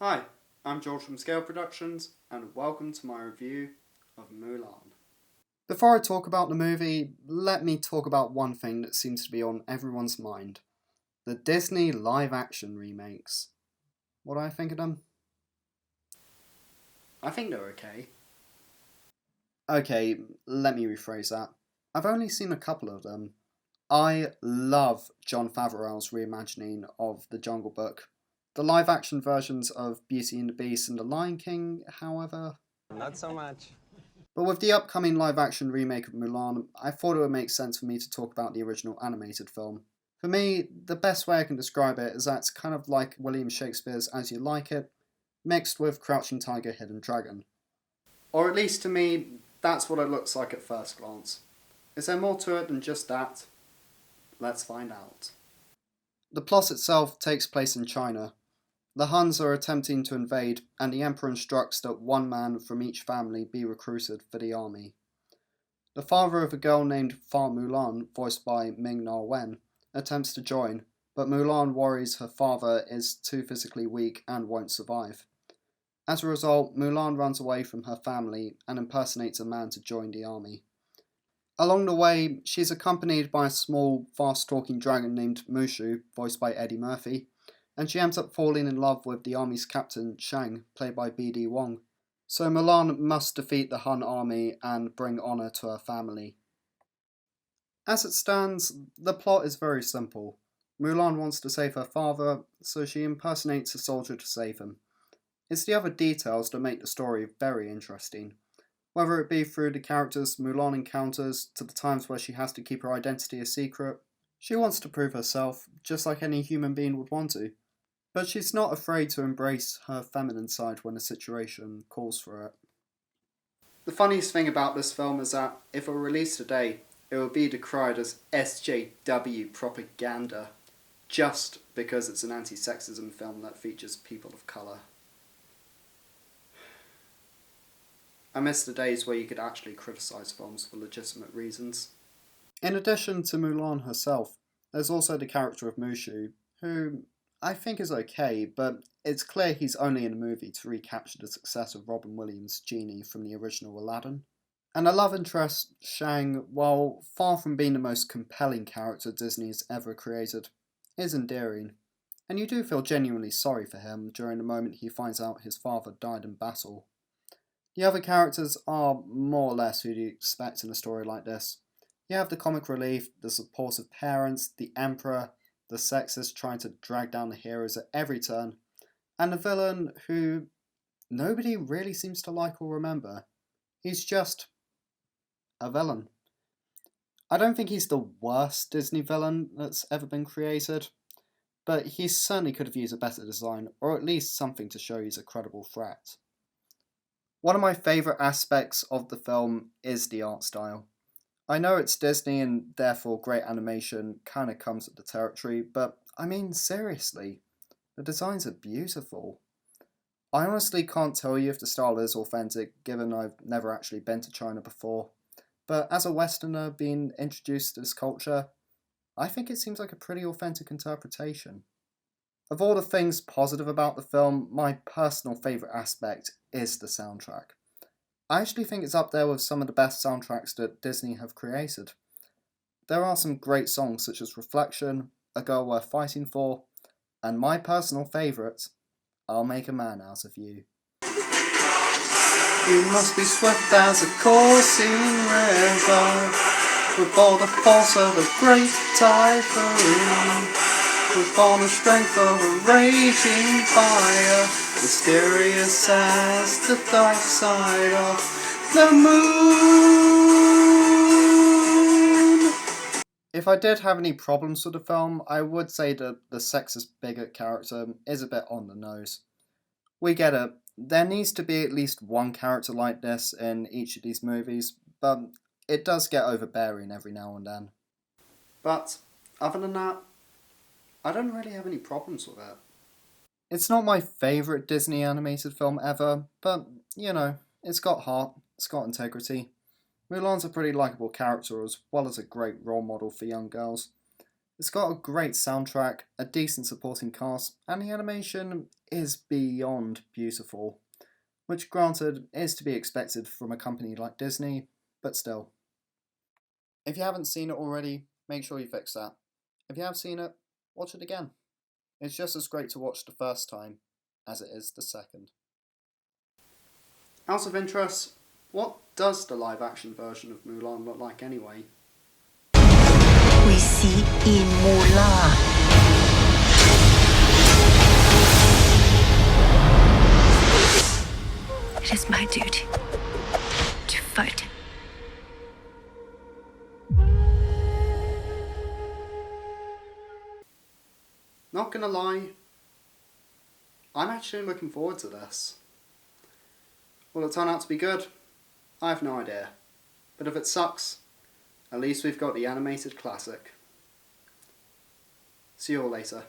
Hi, I'm George from Scale Productions, and welcome to my review of Mulan. Before I talk about the movie, let me talk about one thing that seems to be on everyone's mind. The Disney live-action remakes. What do I think of them? I think they're okay. Okay, let me rephrase that. I've only seen a couple of them. I love Jon Favreau's reimagining of The Jungle Book. The live-action versions of Beauty and the Beast and The Lion King, however... Not so much. But with the upcoming live-action remake of Mulan, I thought it would make sense for me to talk about the original animated film. For me, the best way I can describe it is that it's kind of like William Shakespeare's As You Like It, mixed with Crouching Tiger, Hidden Dragon. Or at least to me, that's what it looks like at first glance. Is there more to it than just that? Let's find out. The plot itself takes place in China. The Huns are attempting to invade, and the Emperor instructs that one man from each family be recruited for the army. The father of a girl named Fa Mulan, voiced by Ming-na, attempts to join, but Mulan worries her father is too physically weak and won't survive. As a result, Mulan runs away from her family and impersonates a man to join the army. Along the way, she's accompanied by a small, fast-talking dragon named Mushu, voiced by Eddie Murphy, and she ends up falling in love with the army's captain, Shang, played by B.D. Wong. So Mulan must defeat the Han army and bring honour to her family. As it stands, the plot is very simple. Mulan wants to save her father, so she impersonates a soldier to save him. It's the other details that make the story very interesting. Whether it be through the characters Mulan encounters to the times where she has to keep her identity a secret, she wants to prove herself, just like any human being would want to. But she's not afraid to embrace her feminine side when the situation calls for it. The funniest thing about this film is that if it were released today, it would be decried as SJW propaganda, just because it's an anti-sexism film that features people of colour. I miss the days where you could actually criticise films for legitimate reasons. In addition to Mulan herself, there's also the character of Mushu, who I think is okay, but it's clear he's only in the movie to recapture the success of Robin Williams' Genie from the original Aladdin. And the love interest, Shang, while far from being the most compelling character Disney has ever created, is endearing. And you do feel genuinely sorry for him during the moment he finds out his father died in battle. The other characters are more or less who you'd expect in a story like this. You have the comic relief, the supportive parents, the Emperor, the sexist trying to drag down the heroes at every turn, and the villain who nobody really seems to like or remember. He's just a villain. I don't think he's the worst Disney villain that's ever been created, but he certainly could have used a better design, or at least something to show he's a credible threat. One of my favourite aspects of the film is the art style. I know it's Disney and therefore great animation kind of comes with the territory, but I mean seriously, the designs are beautiful. I honestly can't tell you if the style is authentic given I've never actually been to China before, but as a Westerner being introduced to this culture, I think it seems like a pretty authentic interpretation. Of all the things positive about the film, my personal favourite aspect is the soundtrack. I actually think it's up there with some of the best soundtracks that Disney have created. There are some great songs such as Reflection, A Girl Worth Fighting For, and my personal favourite, I'll Make a Man Out of You. You must be swift as a coursing river, with all the force of a great typhoon, with all the strength of a raging fire, mysterious as the dark side of the moon. If I did have any problems with the film, I would say that the sexist bigot character is a bit on the nose. We get it. There needs to be at least one character like this in each of these movies, but it does get overbearing every now and then. But other than that, I don't really have any problems with it. It's not my favourite Disney animated film ever, but, you know, it's got heart, it's got integrity. Mulan's a pretty likeable character as well as a great role model for young girls. It's got a great soundtrack, a decent supporting cast, and the animation is beyond beautiful, which granted is to be expected from a company like Disney, but still. If you haven't seen it already, make sure you fix that. If you have seen it, watch it again. It's just as great to watch the first time as it is the second. Out of interest, what does the live action version of Mulan look like anyway? We see in Mulan. It is my duty to fight. Not gonna lie, I'm actually looking forward to this. Will it turn out to be good? I have no idea. But if it sucks, at least we've got the animated classic. See you all later.